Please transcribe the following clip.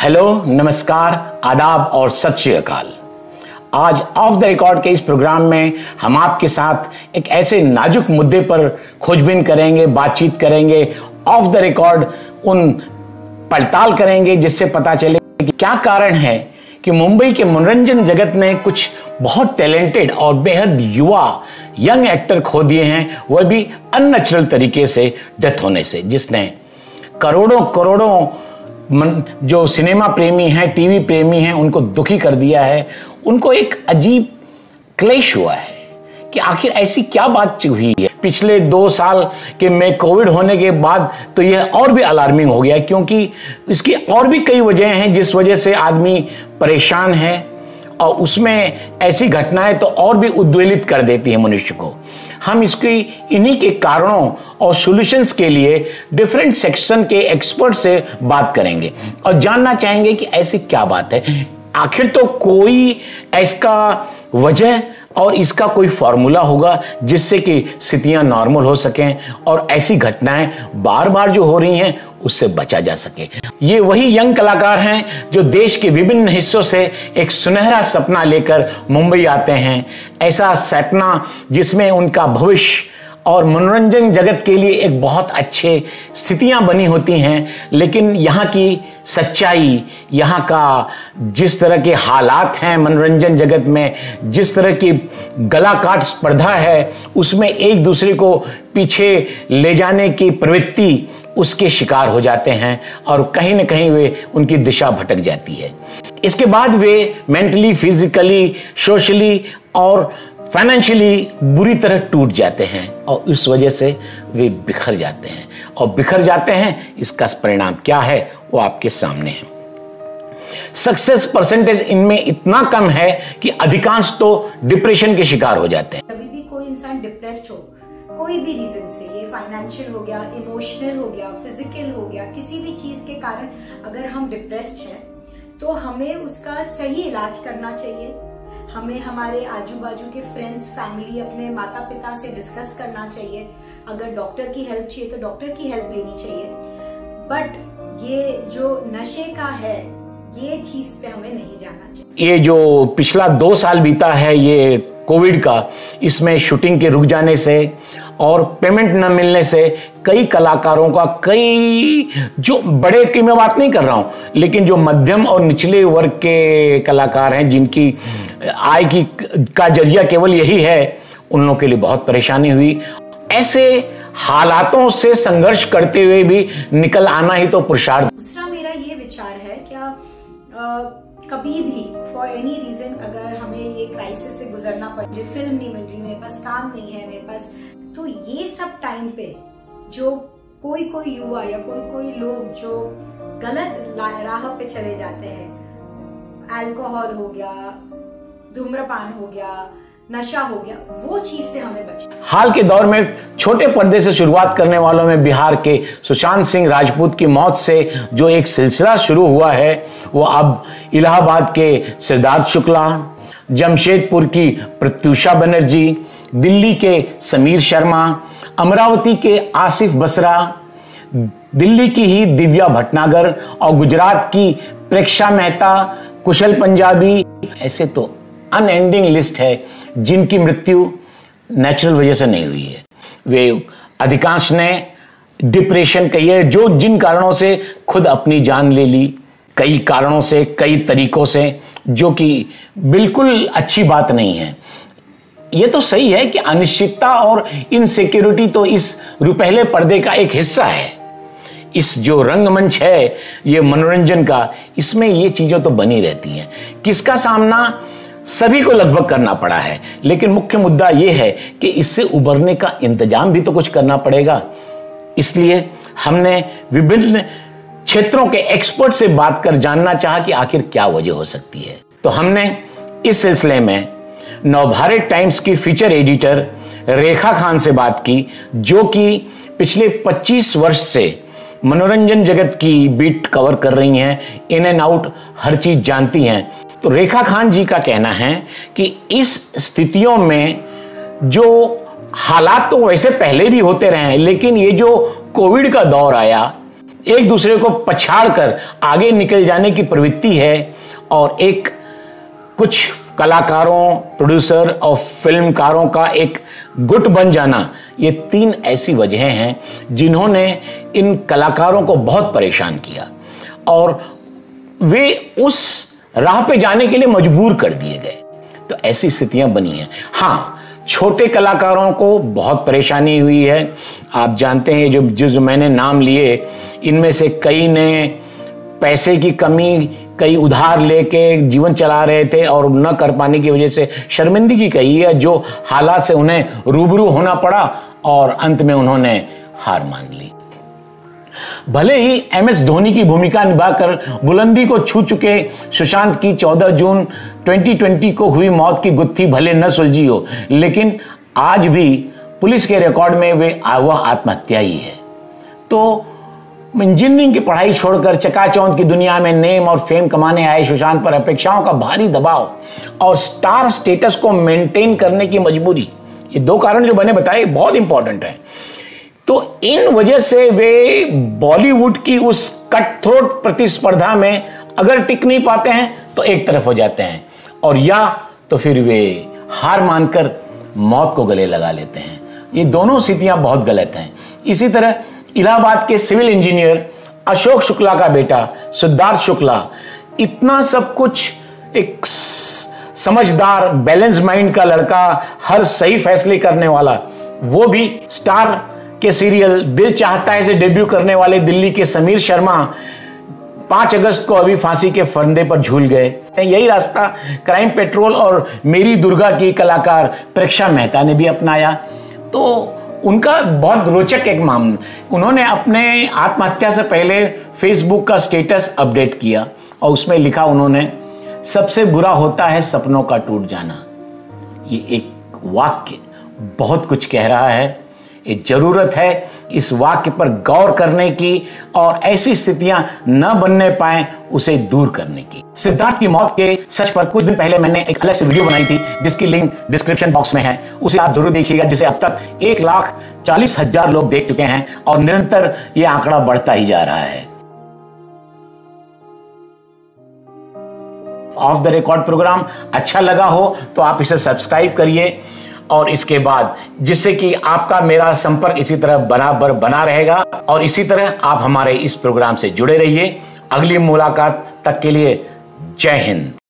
Hello, नमस्कार, आदाब और सत श्री अकाल। आज ऑफ द रिकॉर्ड के इस प्रोग्राम में हम आपके साथ एक ऐसे नाजुक मुद्दे पर खोजबीन करेंगे, बातचीत करेंगे, ऑफ द रिकॉर्ड उन पड़ताल करेंगे जिससे पता चले कि क्या कारण है कि मुंबई के मनोरंजन जगत ने कुछ बहुत टैलेंटेड और बेहद युवा यंग एक्टर खो दिए हैं, वह भी अननेचुरल तरीके से डेथ होने से, जिसने करोड़ों जो सिनेमा प्रेमी हैं, टीवी प्रेमी हैं, उनको दुखी कर दिया है। उनको एक अजीब क्लेश हुआ है कि आखिर ऐसी क्या बात हुई है। पिछले 2 साल के में कोविड होने के बाद तो यह और भी अलार्मिंग हो गया, क्योंकि इसकी और भी कई वजह हैं जिस वजह से आदमी परेशान है, और उसमें ऐसी घटनाएं तो और भी उद्वेलित कर देती हैं मनुष्य को। हम इसकी इन्हीं के कारणों और सॉल्यूशंस के लिए डिफरेंट सेक्शन के एक्सपर्ट से बात करेंगे और जानना चाहेंगे कि ऐसी क्या बात है। आखिर तो कोई ऐसा वजह और इसका कोई फॉर्मूला होगा जिससे कि स्थितियां नॉर्मल हो सकें और ऐसी घटनाएं बार बार जो हो रही हैं उससे बचा जा सके। ये वही यंग कलाकार हैं जो देश के विभिन्न हिस्सों से एक सुनहरा सपना लेकर मुंबई आते हैं। ऐसा सपना जिसमें उनका भविष्य और मनोरंजन जगत के लिए एक बहुत अच्छे स्थितियां बनी होती हैं, लेकिन यहाँ की सच्चाई, यहाँ का जिस तरह के हालात हैं मनोरंजन जगत में, जिस तरह की गला काट स्पर्धा है, उसमें एक दूसरे को पीछे ले जाने की प्रवृत्ति, उसके शिकार हो जाते हैं और कहीं ना कहीं वे उनकी दिशा भटक जाती है। इसके बाद वे मेंटली, फिजिकली, सोशली और फाइनेंशियली बुरी तरह टूट जाते हैं और इस वजह से वे बिखर जाते हैं, और बिखर जाते हैं इसका परिणाम क्या है वो आपके सामने है। सक्सेस परसेंटेज इनमें इतना कम है कि अधिकांश तो डिप्रेशन के शिकार हो जाते हैं। कभी भी कोई इंसान डिप्रेस्ड हो, कोई भी रीजन से, ये फाइनेंशियल हो गया, इमोशनल हो गया, फिजिकल हो गया, किसी भी चीज के कारण अगर हम डिप्रेस्ड हैं तो हमें उसका सही इलाज करना चाहिए। हमें हमारे आजू बाजू के फ्रेंड्स, फैमिली, अपने माता पिता से डिस्कस करना चाहिए। अगर डॉक्टर की हेल्प चाहिए तो डॉक्टर की हेल्प लेनी चाहिए। बट ये जो नशे का है, ये चीज पे हमें नहीं जाना चाहिए। ये जो पिछला 2 साल बीता है ये कोविड का, इसमें शूटिंग के रुक जाने से और पेमेंट न मिलने से कई कलाकारों का, कई जो बड़े की मैं बात नहीं कर रहा हूं, लेकिन जो मध्यम और निचले वर्ग के कलाकार हैं जिनकी आय की का जरिया केवल यही है, उन लोगों के लिए बहुत परेशानी हुई। ऐसे हालातों से संघर्ष करते हुए भी निकल आना ही तो पुरुषार्थ। दूसरा मेरा ये विचार है, क्या कभी भी फॉर एनी रीजन अगर हमें ये क्राइसिस से गुजरना पड़े, फिल्म नहीं मिल रही, मेरे पास काम नहीं है, मेरे पास, तो ये सब टाइम पे जो कोई युवा या कोई लोग जो गलत राह पे चले जाते हैं, अल्कोहल हो गया, धूम्रपान हो गया, नशा हो गया, वो चीज से हमें बचना। हाल के दौर में छोटे पर्दे से शुरुआत करने वालों में बिहार के सुशांत सिंह राजपूत की मौत से जो एक सिलसिला शुरू हुआ है, वो अब इलाहाबाद के सिद्धार्थ शुक्ला, जमशेदपुर की प्रत्यूषा बनर्जी, दिल्ली के समीर शर्मा, अमरावती के आसिफ बसरा, दिल्ली की ही दिव्या भटनागर और गुजरात की प्रेक्षा मेहता, कुशल पंजाबी, ऐसे तो अनएंडिंग लिस्ट है जिनकी मृत्यु नेचुरल वजह से नहीं हुई है। वे अधिकांश ने डिप्रेशन कही है, जो जिन कारणों से खुद अपनी जान ले ली, कई कारणों से, कई तरीकों से, जो कि बिल्कुल अच्छी बात नहीं है। ये तो सही है कि अनिश्चितता और इनसिक्योरिटी तो इस रुपहले पर्दे का एक हिस्सा है। इस जो रंगमंच है ये मनोरंजन का, इसमें ये चीजें तो बनी रहती हैं। किसका सामना सभी को लगभग करना पड़ा है, लेकिन मुख्य मुद्दा यह है कि इससे उबरने का इंतजाम भी तो कुछ करना पड़ेगा। इसलिए हमने विभिन्न क्षेत्रों के एक्सपर्ट से बात कर जानना चाहा कि आखिर क्या वजह हो सकती है। तो हमने इस सिलसिले में नवभारत टाइम्स की फीचर एडिटर रेखा खान से बात की, जो कि पिछले 25 वर्ष से मनोरंजन जगत की बीट कवर कर रही हैं, इन एंड आउट हर चीज जानती हैं। तो रेखा खान जी का कहना है कि इस स्थितियों में जो हालात तो वैसे पहले भी होते रहे हैं, लेकिन ये जो कोविड का दौर आया एक दूसरे को पछाड़कर आगे निकल जाने की प्रवृत्ति है और एक कुछ कलाकारों, प्रोड्यूसर और फिल्मकारों का एक गुट बन जाना, ये 3 ऐसी वजहें हैं जिन्होंने इन कलाकारों को बहुत परेशान किया और वे उस राह पे जाने के लिए मजबूर कर दिए गए। तो ऐसी स्थितियां बनी हैं। हाँ, छोटे कलाकारों को बहुत परेशानी हुई है। आप जानते हैं जो मैंने नाम लिए, इनमें से कई ने पैसे की कमी, कई उधार लेके जीवन चला रहे थे और न कर पाने की वजह से शर्मिंदगी कही है, जो हालात से उन्हें रूबरू होना पड़ा और अंत में उन्होंने हार मान ली। भले ही एमएस धोनी की भूमिका निभाकर बुलंदी को छू चुके सुशांत की 14 जून 2020 को हुई मौत की गुत्थी भले न सुलझी हो, लेकिन आज भी पुलिस के रिकॉर्ड में वह आत्महत्या ही है। तो इंजीनियरिंग की पढ़ाई छोड़कर चकाचौंध की दुनिया में नेम और फेम कमाने आए सुशांत पर अपेक्षाओं का भारी दबाव और स्टार स्टेटस को मेंटेन करने की मजबूरी, ये 2 कारण जो मैंने बताए बहुत इंपॉर्टेंट हैं। तो इन वजह से वे बॉलीवुड की उस कट थ्रोट प्रतिस्पर्धा में अगर टिक नहीं पाते हैं तो एक तरफ हो जाते हैं, और या तो फिर वे हार मानकर मौत को गले लगा लेते हैं। ये दोनों स्थितियां बहुत गलत हैं। इसी तरह इलाहाबाद के सिविल इंजीनियर अशोक शुक्ला का बेटा सिद्धार्थ शुक्ला, इतना सब कुछ, एक समझदार बैलेंस माइंड का लड़का, हर सही फैसले करने वाला, वो भी स्टार के सीरियल दिल चाहता है से डेब्यू करने वाले दिल्ली के समीर शर्मा 5 अगस्त को अभी फांसी के फंदे पर झूल गए। यही रास्ता क्राइम पेट्रोल और मेरी दुर्गा की कलाकार प्रेक्षा मेहता ने भी अपनाया। तो उनका बहुत रोचक एक मामला, उन्होंने अपने आत्महत्या से पहले फेसबुक का स्टेटस अपडेट किया और उसमें लिखा उन्होंने, सबसे बुरा होता है सपनों का टूट जाना। ये एक वाक्य बहुत कुछ कह रहा है। ये जरूरत है इस वाक्य पर गौर करने की और ऐसी स्थितियां न बनने पाए उसे दूर करने की। सिद्धार्थ की मौत के सच पर कुछ दिन पहले मैंने एक अलग से वीडियो बनाई थी जिसकी लिंक डिस्क्रिप्शन बॉक्स में है, उसे आप जरूर देखिएगा, जिसे अब तक 1,40,000 लोग देख चुके हैं और निरंतर यह आंकड़ा बढ़ता ही जा रहा है। ऑफ द रिकॉर्ड प्रोग्राम अच्छा लगा हो तो आप इसे सब्सक्राइब करिए और इसके बाद, जिससे कि आपका मेरा संपर्क इसी तरह बराबर बना रहेगा और इसी तरह आप हमारे इस प्रोग्राम से जुड़े रहिए। अगली मुलाकात तक के लिए जय हिंद।